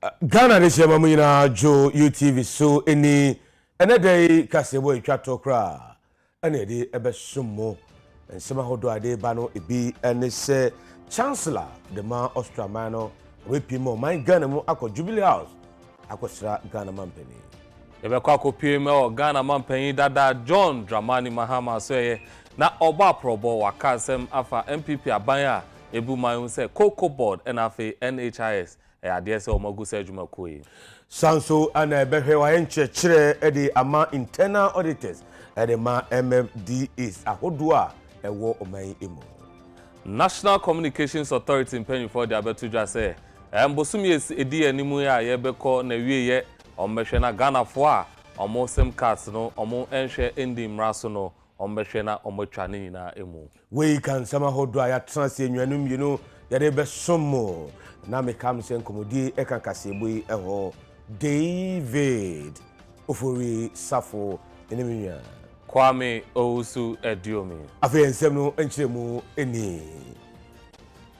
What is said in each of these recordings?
Ghana de shema muna jo UTV so any day kasebo etwa tokra ene de ebesumo ensema hodo ade ba no ebi ene se chancellor the man Australiano we pimo my Ghana mu akọ Jubilee House akosra Ghana mampani ebekọ akopie me o Ghana mampani dada John Dramani Mahama so ye na oba probo wakasem afa MPP aban a ebu man se Cocoa Board na afa NHIS ade se omagu se adwuma koyi sanso ana ebehwe wa enchechire ede ama internal auditors ede ma MFDs ahodo a ewo oman emu National Communications Authority pen for the abetudwa say embosumi edi animu ya yebekọ na wieye ombehwe na Ghana fo a omo sim cards no omo enhwe endi mraso no ombehwe na omotwa ne nyina emu we kan sama hodo ya transe nwanum yino yade besomo na me kam se nkomodi e kan kasebo yi eho David Ofori Safo enemia Kwame Owusu Ediomi afi ensem no enchiremu eni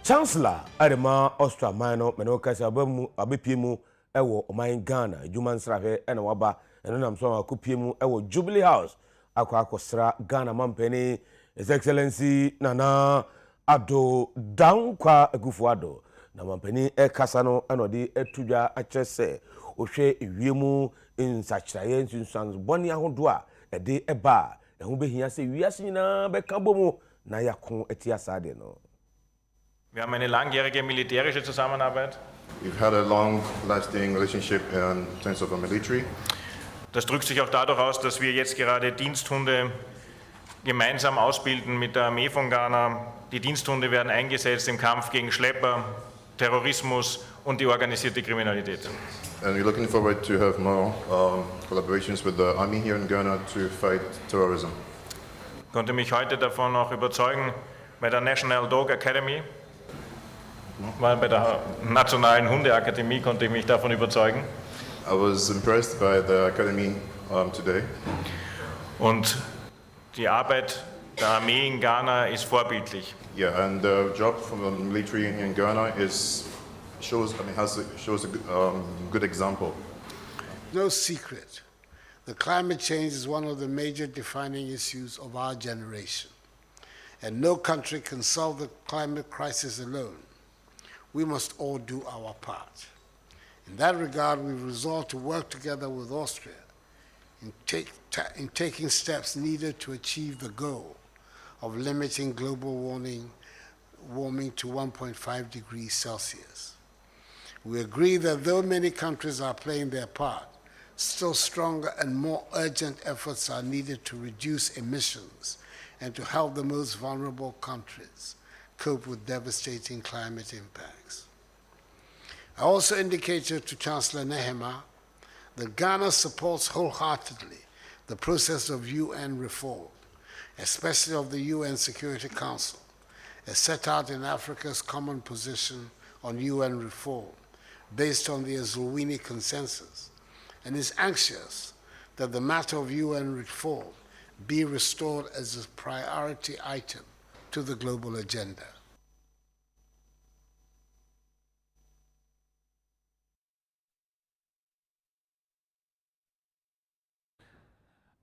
Chancellor Adema Australiano meno kasa abamu abepiemu ewo oman Ghana adwuma nsrahwe ena waba eno nam so akopiemu ewo Jubilee House akosra Ghana mampeni His Excellency Nana Ado Dankwa Akufo-Addo na mampeni kasa no enodi etudwa akyerese ohwe ewiemu nsachiraye nsunsan boni ahodo a ede eba ehu behia se wiase nyina beka bomu na yakon eti asade no. Wir haben eine langjährige militärische Zusammenarbeit. We've had a long-lasting relationship in terms of a military. Das drückt sich auch dadurch aus, dass wir jetzt gerade Diensthunde gemeinsam ausbilden mit der Armee von Ghana. Die Diensthunde werden eingesetzt im Kampf gegen Schlepper, Terrorismus und die organisierte Kriminalität. And we're looking forward to have more collaborations with the army here in Ghana to fight terrorism. Ich konnte mich heute davon auch überzeugen, bei der National Dog Academy, bei der Nationalen Hundeakademie konnte ich mich davon überzeugen. I was impressed by the academy today. Und die Arbeit der Armee in Ghana ist vorbildlich. Yeah, and the job from the military in Ghana shows a good example. No secret, the climate change is one of the major defining issues of our generation, and no country can solve the climate crisis alone. We must all do our part. In that regard, we've resolved to work together with Austria in taking steps needed to achieve the goal of limiting global warming to 1.5 degrees Celsius. We agree that though many countries are playing their part, still stronger and more urgent efforts are needed to reduce emissions and to help the most vulnerable countries cope with devastating climate impacts. I also indicated to Chancellor Nehema that Ghana supports wholeheartedly the process of UN reform, especially of the UN Security Council, as set out in Africa's common position on UN reform based on the Azulwini Consensus, and is anxious that the matter of UN reform be restored as a priority item to the global agenda.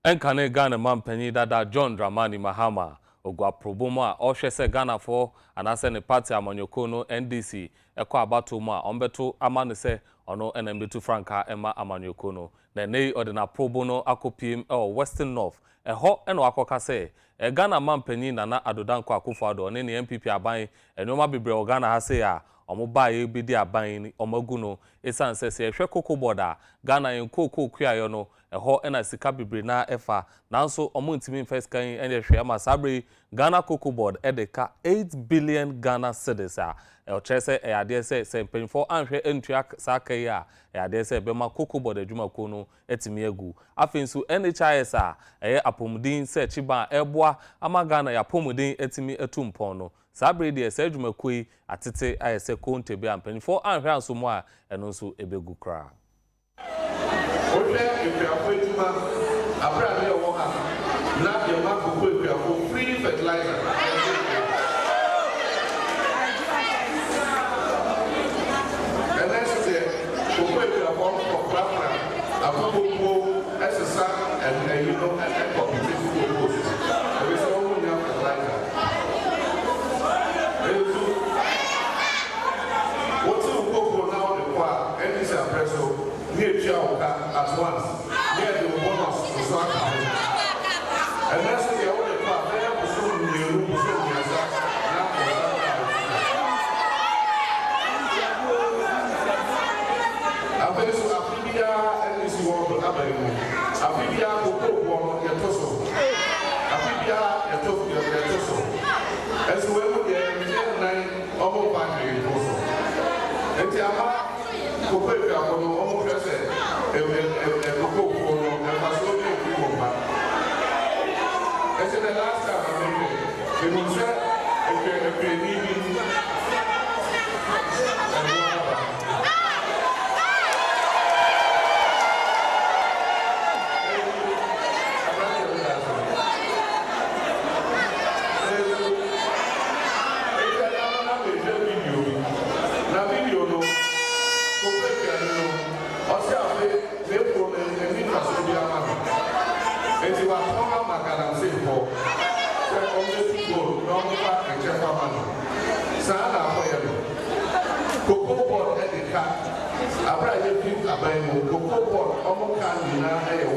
Enkane Ghana mampani dada John Dramani Mahama ogwa probomo a ohwese Ghana for anase ne party amanyoko no NDC ekọ abato mu a ombeto amane se ono enembetu franka ema amanyoko no na nei odena probo no akopiem Western North eho eno akoka se Ghana mampani Nana Ado Dankwa Akufo-Addo ne ne MPP aban enoma bebre Ghana ha se ya omobaye bidi aban ni omagu no esanse se ehwe Cocoa Board a Ghana en Cocoa kuayo no eho ena sika bebre na efa nanso omontimi first kan ene hwe ama sabre Ghana Cocoa Board edeka 8 billion Ghana cedis a ochese eyade se penfo anhwe entua sakai a eyade se bema Cocoa Board adwuma ko no etimi agu afensu NHIS a eye apomudin se chiba eboa ama Ghana ya pomudin etimi etumpon no sabre de se adwuma koi atete ayese kontebe ampenfo anhwe ansomo a eno nso ebegu kra Oje epiafo etuma abra mi owo ha na de ma koko epiafo free fertilizer and that's it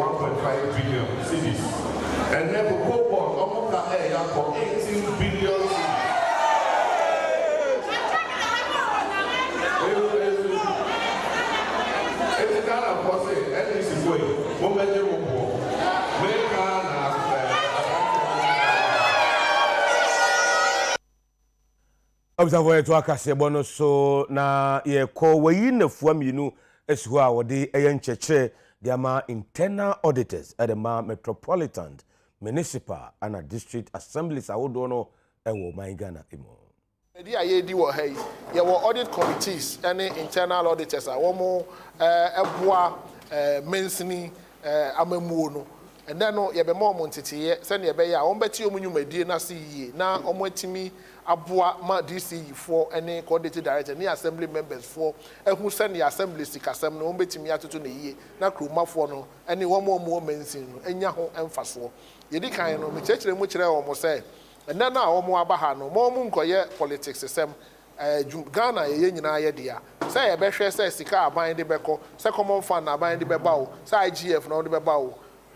$1.5 billion cities. And then the cocoa board almost for 18 billion cities. It's kind of possible, and this is going. One major report. Observer to akase bono so na ye ko wayi na fuaminu esu a wode eyencheche diama internal auditors at the metropolitan municipal and district assemblies awodo no ewo Ghana emo edi ayedi wo hai ye wo audit committees and internal auditors a wo mo eboa mensini amamuo no and then no ye be mo ntetiye se ne ye be ya wo beti omunyumadie na se yie na omo atimi aboa ma DC for any coordinating director ni assembly members for ehu se ne assembly sikasem no betimi atoto na yie na kromafo no ene wo mo mensin no enya ho emfaso ye di kan no me chekere mu kire wo mo se ena na wo mo aba ha no mo nkoye politics sem Ghana ye nyina ye dia se ye be hwe se sika aban de beko se common fund aban de beba o se IGF no de beba o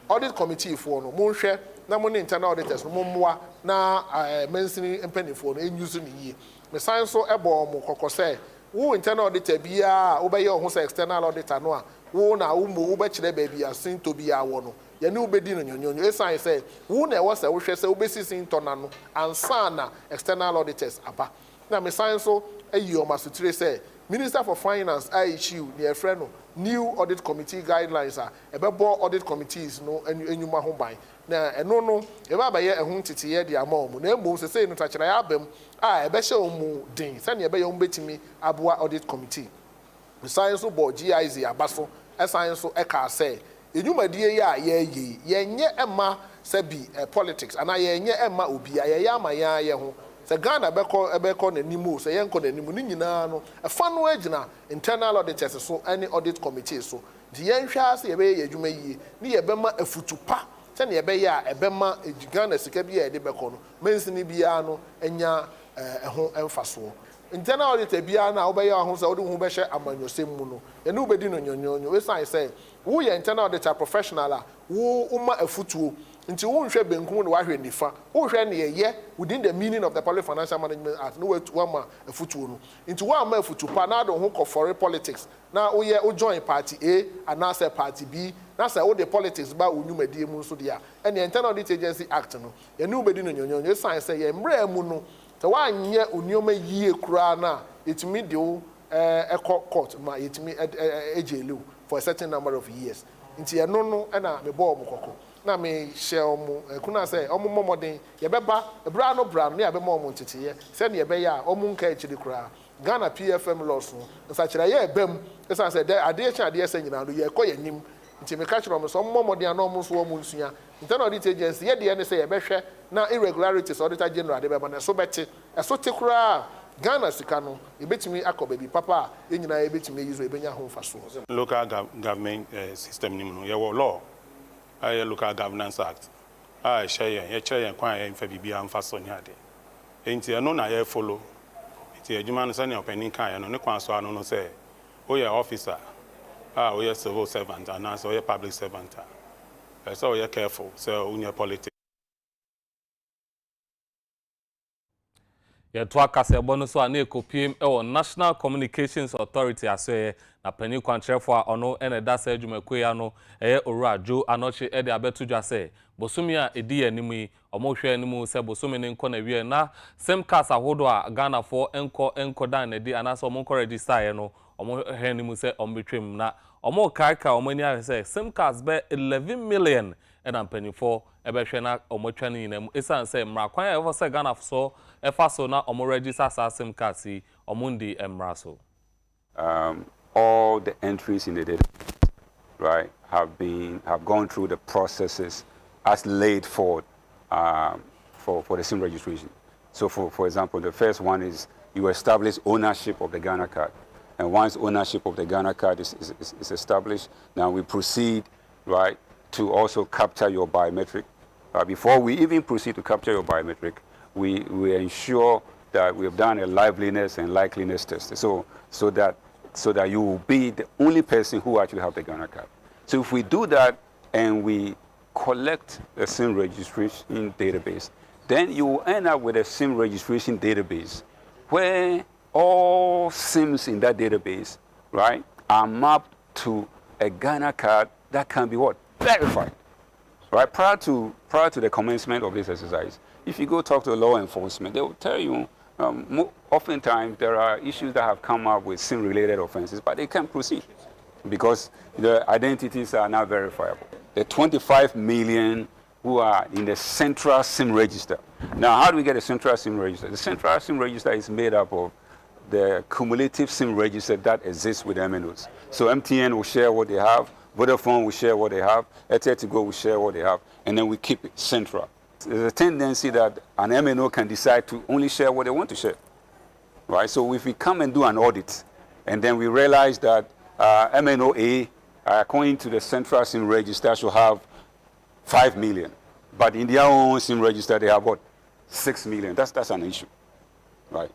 audit committee for no mo hwe na mo internal auditors mo moa na mensini empanifo no enyusu ni yie me san so ebo mo kokose wo internal auditor bia wo be ye ho se external auditor no a wo na wo mo wo be kire ba bia sinto bia wo no ye ne wo be di no nyonyonyo e san se wo na e wo se wo hwe se wo be sisi ntona no ansa na external auditors aba na me san so ayi o masutire se Minister for Finance issue near friend no new audit committee guidelines are ebebo audit committees no enyuma ho ban na eno no e ba ye ehun titiye de ama omu na emu se no tachira ya abem a ebe hye omu din se ne ebe ye ombetimi aboa audit committee science board GIZ abaso science e ka say enyumadie ya ye yenye ema se bi politics ana yenye ema obi ye ama ye ho se Ghana beko n'animu se yenko n'animu ni nyina no efa no agina internal auditors so any audit committee so di yenhwa se ye be ye adwuma yie ni ye be ma afutupa se ne ye be ya e be ma Ghana sika bi ye de beko no mensini bia no enya eho emfaso internal auditor bia na wo be ya ho se wo de ho be hye amanyosem mu no ye ne wo be di no nyonyonyo we san say wo ye internal auditor professional a wo uma afutuo nti wo nhwe benku ne wahwe nifa wo hwe ne ye within the meaning of the Public Financial Management Act no wa ma afutuo no nti wa ma afutu pa na do ho ko foreign politics na wo ye wo join party A and na say party B na say wo the politics ba onyumadie mu nso dia and the Internal Audit Agency Act no ye ne obedi no nyonyonyo sign say ye mra mu no te wa anye onyoma yie kura na etimi de wo court ma etimi ejelu for a certain number of years nti ye no na me bo mo kokko na me share mu kuna say omo momoden ye beba bra no ne abe mo ntete se ne ye be ya omo nka echiri kura Ghana PFM laws no nsa kira ye ebem esa say ade echa ade esa nyina no ye koye nim nti me ka kira mo so momoden ana omo so omo nsua Internal Audit Agency ye de ne say ye behwe na irregularities Auditor General de beba na so beti eso te kura Ghana sika no ebetimi akoba bi papa enyina ebetimi use ebenya ho faso local government system nim no ye wo law local governance act share ye chere kwan ye mfa bibia mfa so nya de enti eno na ye follow enti adwuma no se ne opening kan ye no ne kwan so ano no se o ye officer o ye civil servant and so ye public servant so ye careful so unya politics ye to akase bono so ana ekopiem e wo National Communications Authority asoye na pani kwantrefo a ono ene da sa adwumakwe ya no eye Owurajo anoche e de abetudwa se bosumi a edi yanimu yi omo hwe animu se bosumi ne nko na wie na sem cars ahodo a Ghana for enko dan na di anaso omo nko register ye no omo hwe animu se ombetwem na omo kaika omo ni ase sem cars be 11 million and mpanyimfo ebehwe na omotwa ne nyinam esan say mra kwan e say Ghana so efa so na omo register sim card si omundi emra so. All the entries in the data, right, have gone through the processes as laid forward for the SIM registration. So for example, the first one is you establish ownership of the Ghana card. And once ownership of the Ghana card is established, now we proceed, right, to also capture your biometric. Before we even proceed to capture your biometric, we ensure that we have done a liveliness and likeliness test. So that you will be the only person who actually have the Ghana card. So if we do that and we collect a SIM registration database, then you will end up with a SIM registration database where all SIMs in that database, right, are mapped to a Ghana card that can be what? Verified. Right? Prior to the commencement of this exercise, if you go talk to law enforcement, they will tell you oftentimes there are issues that have come up with SIM-related offenses, but they can't proceed because the identities are not verifiable. The 25 million who are in the central SIM register. Now, how do we get a central SIM register? The central SIM register is made up of the cumulative SIM register that exists with MNOs. So MTN will share what they have, Vodafone will share what they have, AirTel will share what they have, and then we keep it central. There's a tendency that an MNO can decide to only share what they want to share, right? So if we come and do an audit, and then we realize that MNO A, according to the central SIM register, should have 5 million, but in their own SIM register they have what? 6 million. That's an issue, right?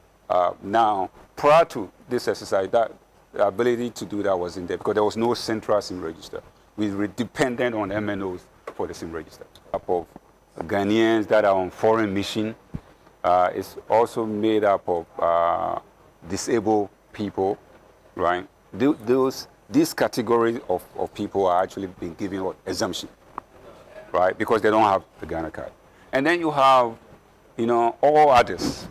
Now, prior to this exercise, that the ability to do that wasn't there because there was no central SIM register. We were dependent on MNOs for the SIM register. Of Ghanaians that are on foreign mission, it's also made up of disabled people, right? These categories of people are actually being given what? Exemption, right? Because they don't have the Ghana card. And then you have, all others.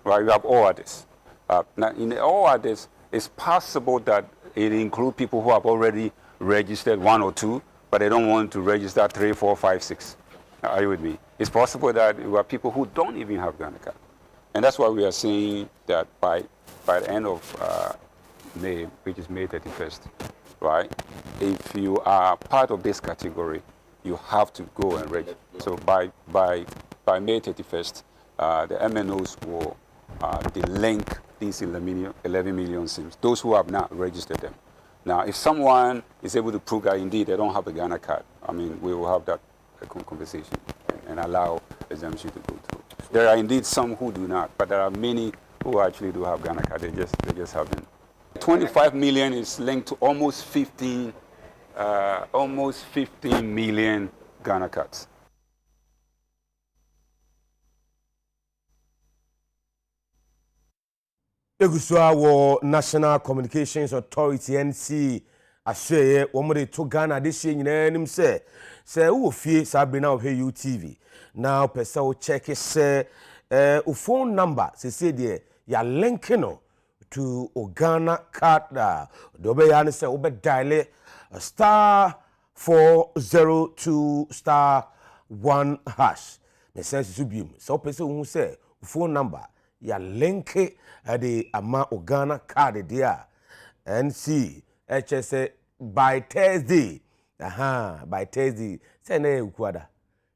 Right, you have all others. Now, in all others, it's possible that it includes people who have already registered 1 or 2, but they don't want to register 3, 4, 5, 6. Are you with me? It's possible that you have people who don't even have Ghana card. And that's why we are saying that by the end of May, which is May 31st, right, if you are part of this category, you have to go and register. So by May 31st, the MNOs will link these 11 million SIMs, those who have not registered them. Now, if someone is able to prove that indeed they don't have a Ghana card, we will have that conversation and allow exemption to go through. There are indeed some who do not, but there are many who actually do have Ghana card. They just haven't. 25 million is linked to almost 15 million Ghana cards. Egusua wo National Communications Authority NC aseye womre to Ghana de hye nyina nim se wo fie sabre na wo hwe UTV na pesa wo check se o phone number se de ya link no to Ghana card do be ya ne se wo be dial *402*1# me sense su biem so pesa wo se phone number ya link the ama Ghana card there NC HSA by Thursday by Thursday say na ekuada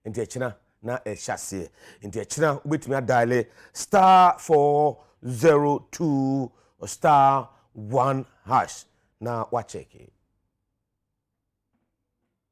nti echina na ehase nti echina ubetumi dial *402*1# na wa check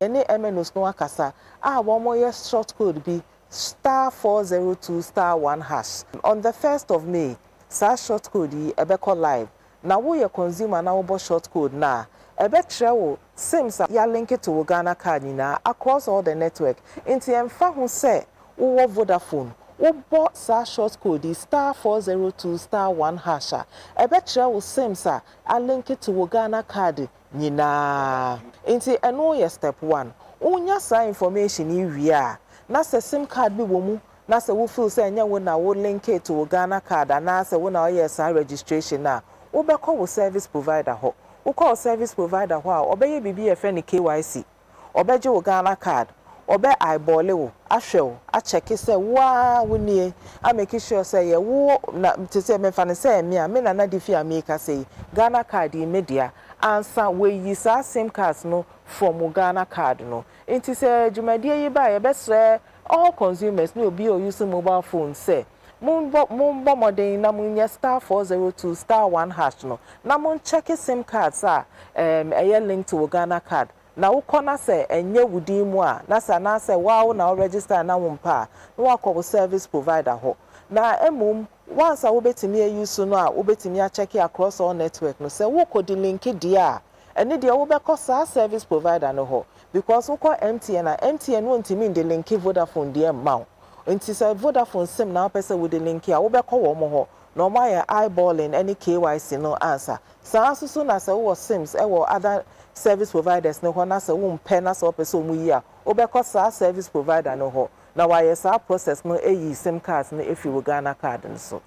any MNOs no akasa one more short code be *402*1#. On the 1st of May, sa short code ebeko live. Na wo ye consumer na wo bo short code na ebe trewo SIMs ya link it to Ghana card na across all the network. Inti emfa ho se wo Vodafone wo bo sa short code *402*1#. Ebe trewo SIMs a link it to Ghana card nyina. Inti eno ye step 1. Unya sa information iwie a na se SIM card bi wo mu na se wo feel say nya wo na wo link it to Ghana card na se wo na yes registration na wo be call wo service provider ho wo call service provider ho a obeye bibi e fe ni KYC obeje wo Ghana card obe eyeball wo ahwe wo a check say wa woni a make sure say ye wo na to say me fa ne say me na di fi America say Ghana card media answer we yi sa SIM cards no from Ghana card no enti say jumadie yi ba ye besre all consumers no be use mobile phone say Mumbo modern na munya *402 *1# no na mun check SIM cards a link to Ghana card na wo kona say enye wudi mu a na sa na say wow na register na wo mpa na wa call service provider ho na emum once a wo betimi use no a wo betimi a check across all network no say wo ko di link dia ene dia wo be call service provider no ho because wo call MTN na MTN won timi de link Vodafone dia maw nti say Vodafone sim na person with the link here wo be call wo mo ho no my eyeballing any KYC no answer sa so na say wo sims e wo other service providers no ho na say wo mpe na so person mu yi a wo be call service provider no ho na why sa process no eyi sim cards no efi wo Ghana card no so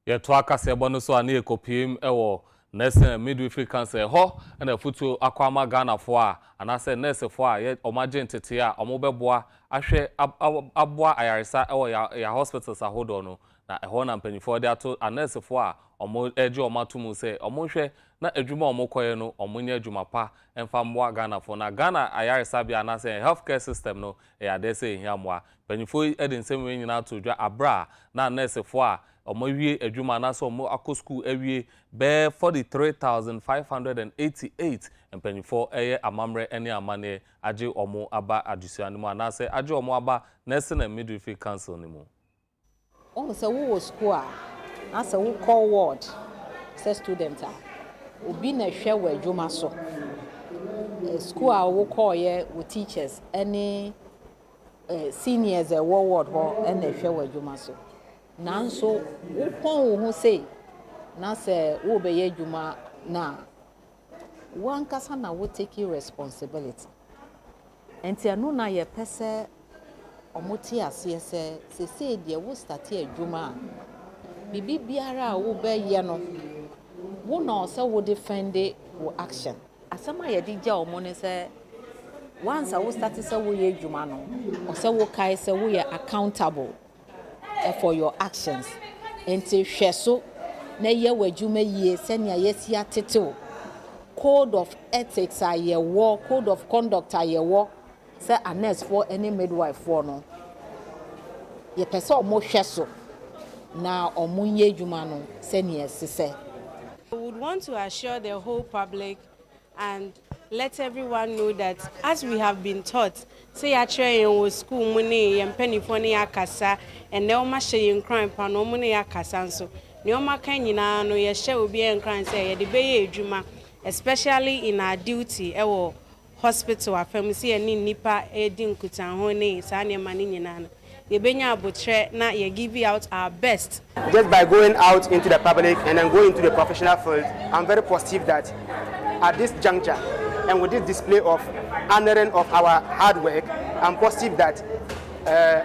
ye to akase ebo no so ani ekopiem ewo nursing midwifery cancer ho na futu akwama Ghana fo a anase nurse fo a ye omagent tete a omobeboa ahwe aboa ayaresa ewo ya hospitals ahodo no na eho na mpanifo de ato nurse fo a omo eje omatumu se omonhwe na adwuma omokoye no omonye adwuma pa emfa mboa Ghana fo na Ghana ayaresa bia anase healthcare system no ya de se ehia mboa mpanifo edensem we nyina to dwa abra na nurse fo a omowie adwuma na so omo akọ school awie be 43,588 mpanifo eye amamre ene amane age omo aba adusuane mu anase age omo aba nursing and midwifery council ni mu o se wo school a na se wo call ward se student a obi na hwe wa adwuma so school a wo call ye wo teachers any seniors e wo ward ho na hwe wa adwuma so nanso wo pon wo say na se wo be ye adwuma na one kasa na wo take responsibility enti anu na ye pese omoti ase se se de wo start adwuma bibi biara wo be ye no wo na se wo defend wo action asama ye di ja omo ne se once wo start se wo ye adwuma no o se wo kai se wo ye accountable for your actions enti hweso na ye wadwuma yie se ne yesi atete code of ethics ayewo code of conduct ayewo se a nurse for any midwife for no ye pese omo hweso na omo ye adwuma no se ne yesese. We would want to assure the whole public and let everyone know that as we have been taught, say actually in school money and penny for akasa and no machine crime pan money akasa so no makanyina no ye share will be en crime say the bay juma, especially in our duty ewo hospital afemsi any nipa edin kutan hone sane mani nyina ye benya abotre na ye give out our best. Just by going out into the public and then going into the professional field, I'm very positive that at this juncture and with this display of honoring of our hard work, I'm positive that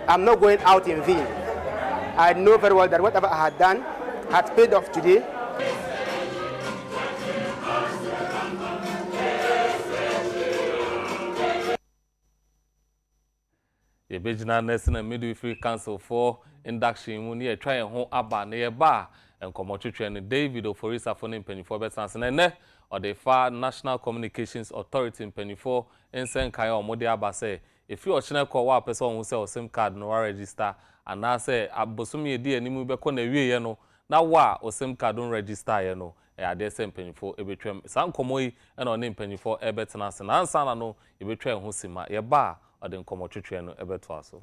I'm not going out in vain. I know very well that whatever I had done had paid off today. ye bejina nursing and midwifery council for induction mu ne try ho aba ne ye ba enkomotwetwe ne David Oforisa for ne mpanifo betanse ne ne Odefa National Communications Authority mpanifo ensen kai omode aba se efi ochine ko wa person hu se o SIM card no register ana se abosom ye di animu be ko na wie ye no na wa o SIM card on register ye no e ade se mpanifo ebetwem san komoyi e na one mpanifo ebetanse na ansa na no ebetwa ho sima ye ba ode nkomotwetwe no ebeto aso.